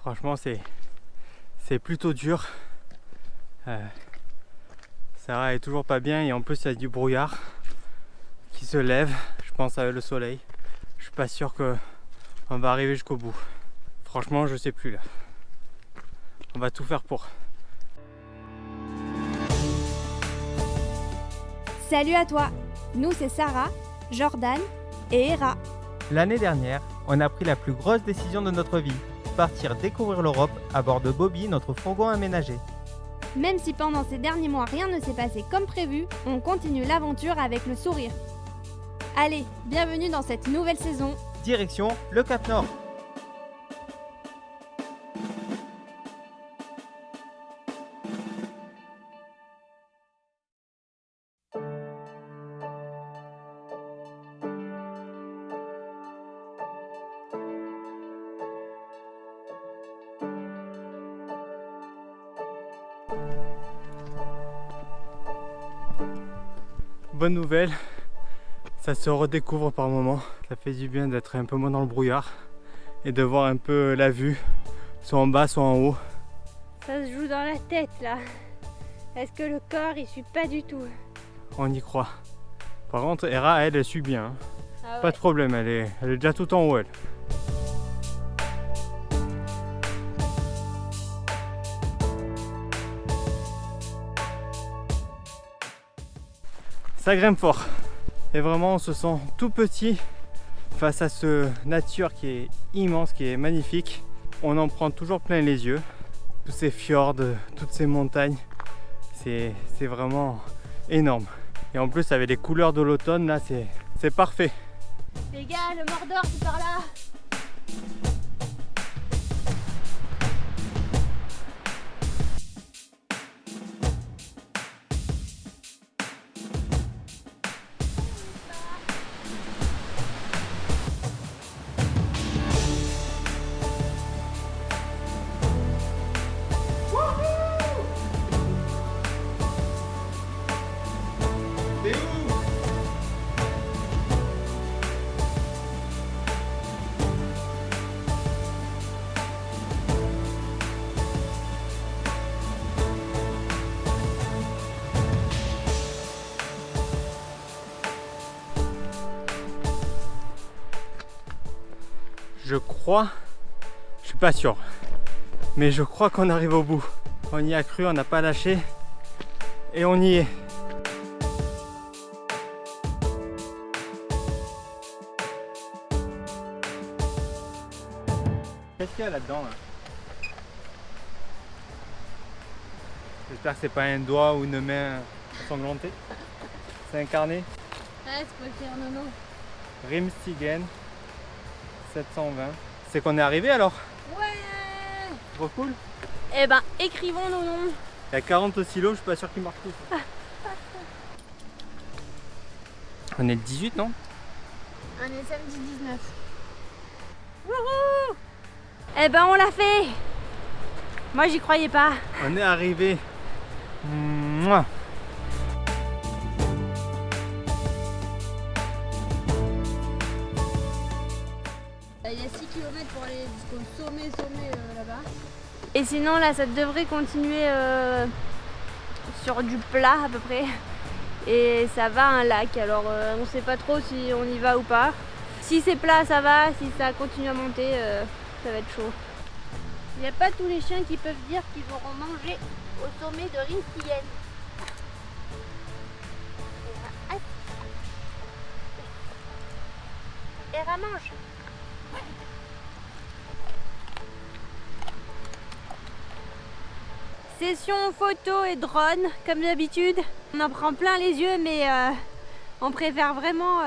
Franchement, c'est plutôt dur. Sarah est toujours pas bien et en plus il y a du brouillard qui se lève. Je pense avec le soleil. Je suis pas sûr qu'on va arriver jusqu'au bout. Franchement, je sais plus là. On va tout faire pour. Salut à toi. Nous c'est Sarah, Jordan et Hera. L'année dernière, on a pris la plus grosse décision de notre vie, partir découvrir l'Europe à bord de Bobby, notre fourgon aménagé. Même si pendant ces derniers mois rien ne s'est passé comme prévu, on continue l'aventure avec le sourire. Allez, bienvenue dans cette nouvelle saison. Direction le Cap Nord. Bonne nouvelle, ça se redécouvre par moments. Ça fait du bien d'être un peu moins dans le brouillard et de voir un peu la vue, soit en bas, soit en haut. Ça se joue dans la tête là. Est-ce que le corps il suit pas du tout? On y croit. Par contre, Hera, elle suit bien. Hein. Ah ouais. Pas de problème, elle est déjà tout en haut, elle. Ça grimpe fort. Et vraiment, on se sent tout petit face à ce nature qui est immense, qui est magnifique. On en prend toujours plein les yeux. Tous ces fjords, toutes ces montagnes, c'est vraiment énorme. Et en plus, avec les couleurs de l'automne, là, c'est parfait. Les gars, le Mordor c'est par là. Je crois, je suis pas sûr, mais je crois qu'on arrive au bout. On y a cru, on n'a pas lâché et on y est. Qu'est-ce qu'il y a là-dedans là? J'espère que c'est pas un doigt ou une main ensanglantée. C'est un carnet. Ouais, c'est pas faire nono. Rimstigen 720. C'est qu'on est arrivé alors? Ouais. Trop cool. Eh ben, écrivons nos noms. Il y a 40 silos, je suis pas sûr qu'ils marquent tous. On est le 18, non? On est samedi 19. Wouhou! Eh ben, on l'a fait. Moi, j'y croyais pas. On est arrivé. Mouah. Il y a 6 km pour aller jusqu'au sommet là-bas. Et sinon, là, ça devrait continuer sur du plat à peu près. Et ça va à un lac. Alors, on sait pas trop si on y va ou pas. Si c'est plat, ça va. Si ça continue à monter, ça va être chaud. Il n'y a pas tous les chiens qui peuvent dire qu'ils auront mangé au sommet de Rimstigen. Hera mange. Session photo et drone, comme d'habitude. On en prend plein les yeux, mais on préfère vraiment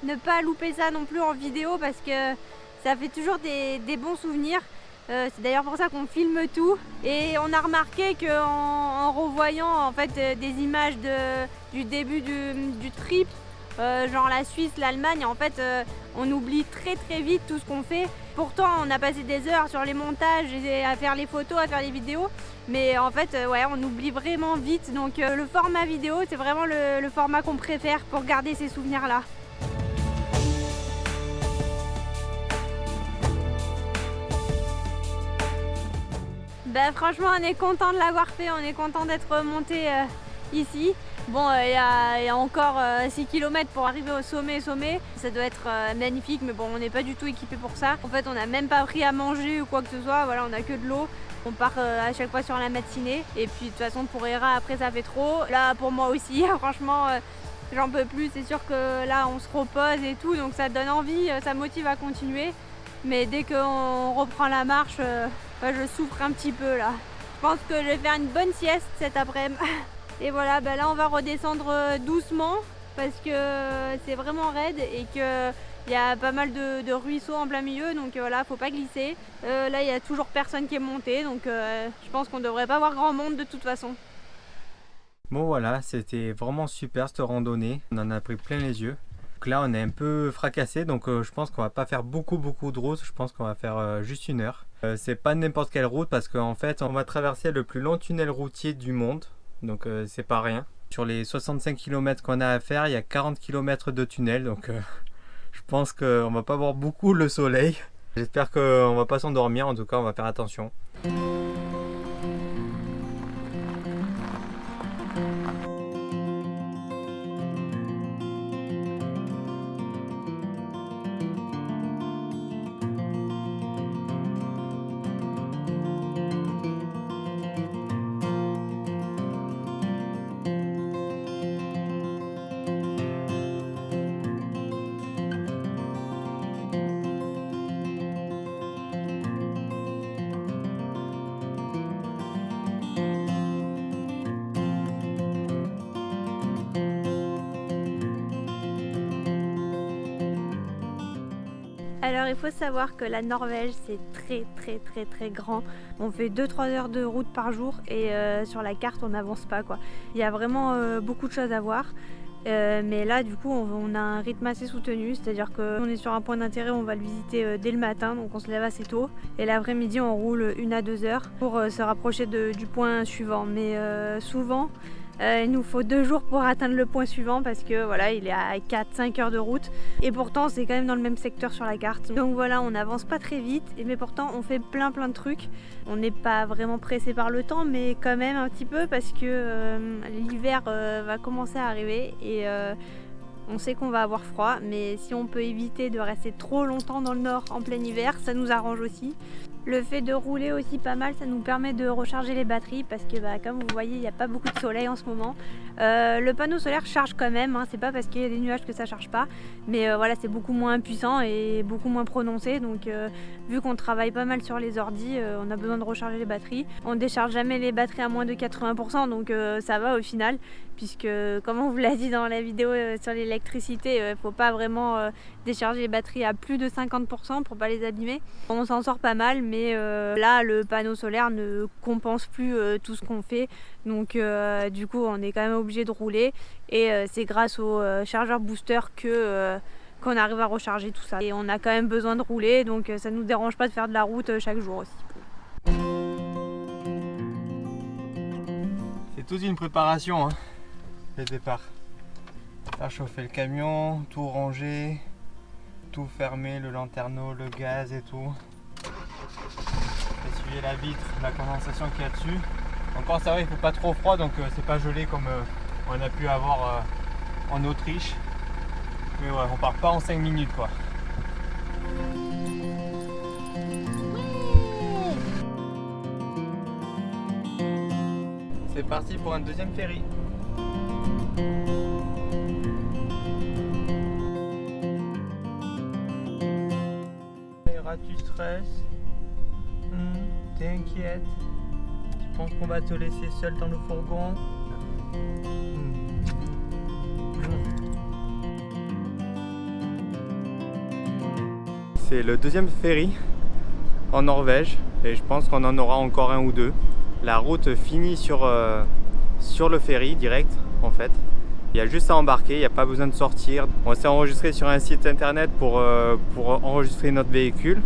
ne pas louper ça non plus en vidéo parce que ça fait toujours des bons souvenirs. C'est d'ailleurs pour ça qu'on filme tout. Et on a remarqué qu'en revoyant en fait des images du début du trip, genre la Suisse, l'Allemagne, en fait on oublie très vite tout ce qu'on fait. Pourtant on a passé des heures sur les montages et à faire les photos, à faire les vidéos, mais en fait ouais, on oublie vraiment vite. Donc le format vidéo c'est vraiment le format qu'on préfère pour garder ces souvenirs là. Bah franchement on est content de l'avoir fait, on est content d'être monté ici. Bon, il y a encore 6 km pour arriver au sommet. Ça doit être magnifique, mais bon, on n'est pas du tout équipé pour ça. En fait, on n'a même pas pris à manger ou quoi que ce soit. Voilà, on a que de l'eau. On part à chaque fois sur la matinée. Et puis, de toute façon, pour Hera, après, ça fait trop. Là, pour moi aussi, franchement, j'en peux plus. C'est sûr que là, on se repose et tout. Donc, ça donne envie, ça motive à continuer. Mais dès qu'on reprend la marche, je souffre un petit peu là. Je pense que je vais faire une bonne sieste cet après-midi. Et voilà, là on va redescendre doucement parce que c'est vraiment raide et qu'il y a pas mal de ruisseaux en plein milieu, donc voilà, faut pas glisser. Là il y a toujours personne qui est monté, donc je pense qu'on devrait pas avoir grand monde de toute façon. Bon voilà, c'était vraiment super cette randonnée, on en a pris plein les yeux. Donc là on est un peu fracassé, donc je pense qu'on va pas faire beaucoup de routes, je pense qu'on va faire juste 1 heure. C'est pas n'importe quelle route parce qu'en fait on va traverser le plus long tunnel routier du monde. Donc c'est pas rien. Sur les 65 km qu'on a à faire, il y a 40 km de tunnel. Donc je pense qu'on va pas voir beaucoup le soleil. J'espère qu'on va pas s'endormir. En tout cas, on va faire attention. Alors il faut savoir que la Norvège c'est très grand. On fait 2-3 heures de route par jour et sur la carte on n'avance pas quoi. Il y a vraiment beaucoup de choses à voir. Mais là du coup on a un rythme assez soutenu, c'est-à-dire qu'on est sur un point d'intérêt, on va le visiter dès le matin, donc on se lève assez tôt. Et l'après-midi on roule 1 à 2 heures pour se rapprocher du point suivant. Mais souvent il nous faut 2 jours pour atteindre le point suivant parce que voilà, il est à 4-5 heures de route et pourtant c'est quand même dans le même secteur sur la carte. Donc voilà, on n'avance pas très vite mais pourtant on fait plein de trucs. On n'est pas vraiment pressé par le temps mais quand même un petit peu parce que l'hiver va commencer à arriver et on sait qu'on va avoir froid, mais si on peut éviter de rester trop longtemps dans le nord en plein hiver, ça nous arrange aussi. Le fait de rouler aussi pas mal, ça nous permet de recharger les batteries parce que comme vous voyez, il n'y a pas beaucoup de soleil en ce moment. Le panneau solaire charge quand même, hein, c'est pas parce qu'il y a des nuages que ça charge pas, mais voilà, c'est beaucoup moins puissant et beaucoup moins prononcé. Donc vu qu'on travaille pas mal sur les ordis, on a besoin de recharger les batteries. On décharge jamais les batteries à moins de 80%, donc ça va au final, puisque comme on vous l'a dit dans la vidéo sur l'électricité, faut pas vraiment décharger les batteries à plus de 50% pour pas les abîmer. On s'en sort pas mal, mais là le panneau solaire ne compense plus tout ce qu'on fait, donc du coup on est quand même obligé de rouler et c'est grâce au chargeur booster qu'on arrive à recharger tout ça. Et on a quand même besoin de rouler, donc ça nous dérange pas de faire de la route chaque jour aussi. C'est toute une préparation, hein, le départ. Faire chauffer le camion, tout ranger, tout fermer, le lanterneau, le gaz et tout. Essuyer la vitre, la condensation qu'il y a dessus. Encore ça va, il fait pas trop froid, donc c'est pas gelé comme on a pu avoir en Autriche. Mais ouais, on part pas en 5 minutes quoi. C'est parti pour un deuxième ferry. Tu stresses? T'inquiète? Tu penses qu'on va te laisser seul dans le fourgon? C'est le deuxième ferry en Norvège et je pense qu'on en aura encore 1 ou 2. La route finit sur le ferry direct en fait. Il y a juste à embarquer, il n'y a pas besoin de sortir. On s'est enregistré sur un site internet pour enregistrer notre véhicule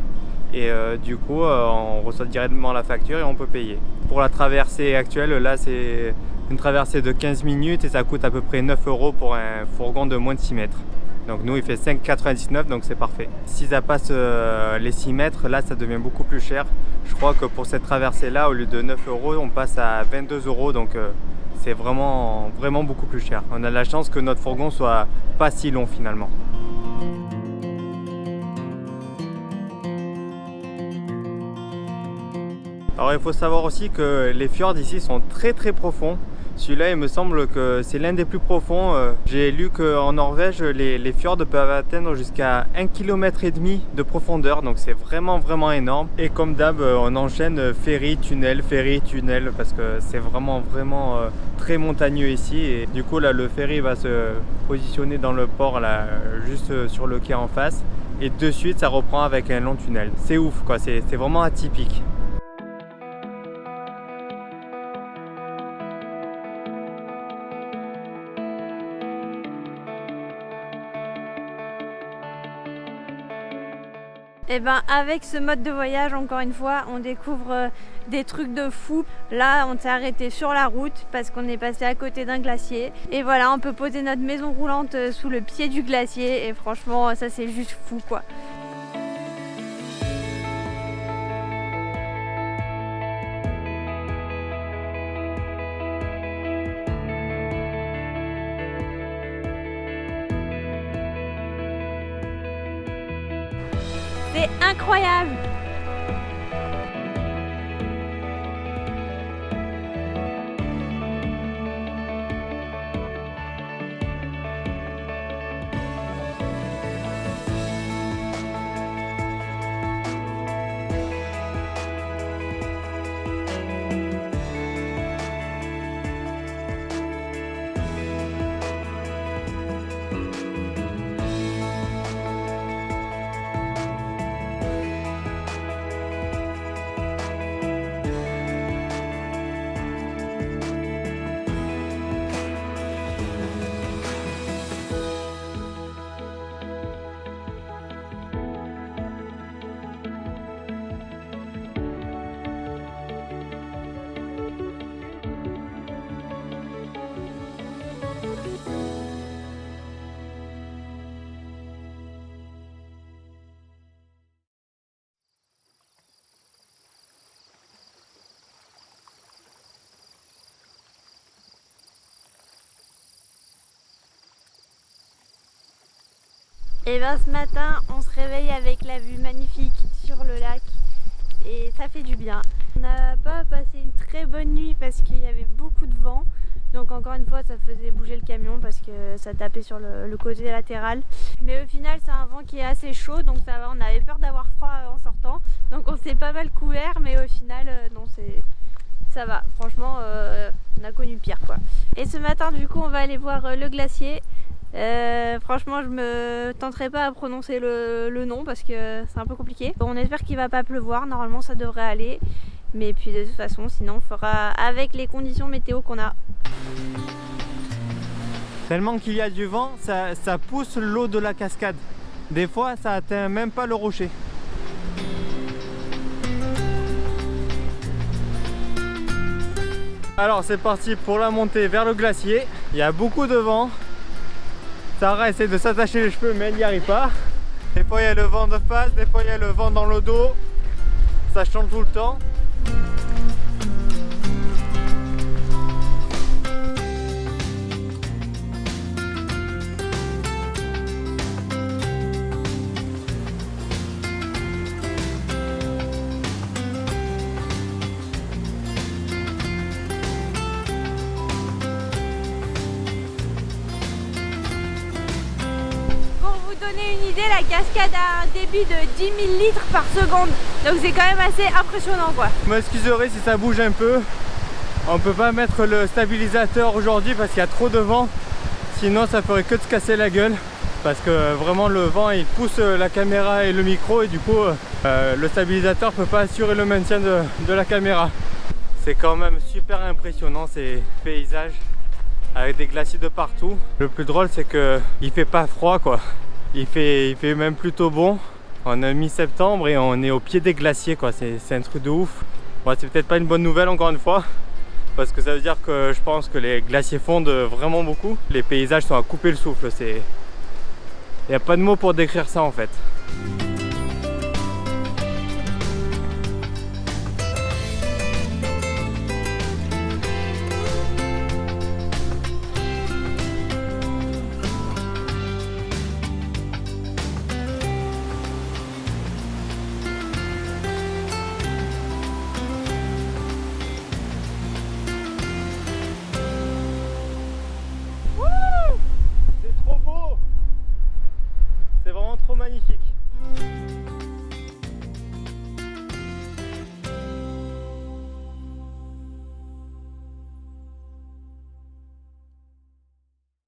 et du coup on reçoit directement la facture et on peut payer. Pour la traversée actuelle, là c'est une traversée de 15 minutes et ça coûte à peu près 9 € pour un fourgon de moins de 6 mètres. Donc nous il fait 5,99 donc c'est parfait. Si ça passe les 6 mètres, là ça devient beaucoup plus cher. Je crois que pour cette traversée là, au lieu de 9 € on passe à 22 € donc c'est vraiment beaucoup plus cher. On a la chance que notre fourgon soit pas si long finalement. Alors il faut savoir aussi que les fjords ici sont très profonds. Celui-là il me semble que c'est l'un des plus profonds. J'ai lu qu'en Norvège les fjords peuvent atteindre jusqu'à 1,5 km de profondeur, donc c'est vraiment énorme. Et comme d'hab on enchaîne ferry, tunnel, parce que c'est vraiment très montagneux ici. Et du coup là le ferry va se positionner dans le port là, juste sur le quai en face. Et de suite ça reprend avec un long tunnel. C'est ouf quoi, c'est vraiment atypique. Et ben avec ce mode de voyage, encore une fois, on découvre des trucs de fou. Là, on s'est arrêté sur la route parce qu'on est passé à côté d'un glacier. Et voilà, on peut poser notre maison roulante sous le pied du glacier. Et franchement, ça c'est juste fou quoi. C'est incroyable! Et bien ce matin, on se réveille avec la vue magnifique sur le lac et ça fait du bien. On n'a pas passé une très bonne nuit parce qu'il y avait beaucoup de vent. Donc encore une fois, ça faisait bouger le camion parce que ça tapait sur le côté latéral. Mais au final, c'est un vent qui est assez chaud, donc ça va. On avait peur d'avoir froid en sortant. Donc on s'est pas mal couvert, mais au final, non, ça va. Franchement, on a connu pire quoi. Et ce matin, du coup, on va aller voir le glacier. Franchement je me tenterai pas à prononcer le nom parce que c'est un peu compliqué. On espère qu'il va pas pleuvoir, normalement ça devrait aller. Mais puis de toute façon sinon on fera avec les conditions météo qu'on a. Tellement qu'il y a du vent, ça pousse l'eau de la cascade. Des fois ça atteint même pas le rocher. Alors c'est parti pour la montée vers le glacier. Il y a beaucoup de vent. Sarah essaie de s'attacher les cheveux mais elle n'y arrive pas. Des fois il y a le vent de face, des fois il y a le vent dans le dos. Ça change tout le temps. Une idée, la cascade a un débit de 10 000 litres par seconde, donc c'est quand même assez impressionnant quoi. Je m'excuserai si ça bouge un peu. On peut pas mettre le stabilisateur aujourd'hui parce qu'il y a trop de vent, sinon ça ferait que de se casser la gueule parce que vraiment le vent il pousse la caméra et le micro et du coup le stabilisateur peut pas assurer le maintien de la caméra. C'est quand même super impressionnant ces paysages avec des glaciers de partout. Le plus drôle c'est que il fait pas froid quoi. Il fait même plutôt bon. On est mi-septembre et on est au pied des glaciers quoi. C'est un truc de ouf. Bon, c'est peut-être pas une bonne nouvelle encore une fois parce que ça veut dire que je pense que les glaciers fondent vraiment beaucoup. Les paysages sont à couper le souffle. Il n'y a pas de mots pour décrire ça en fait.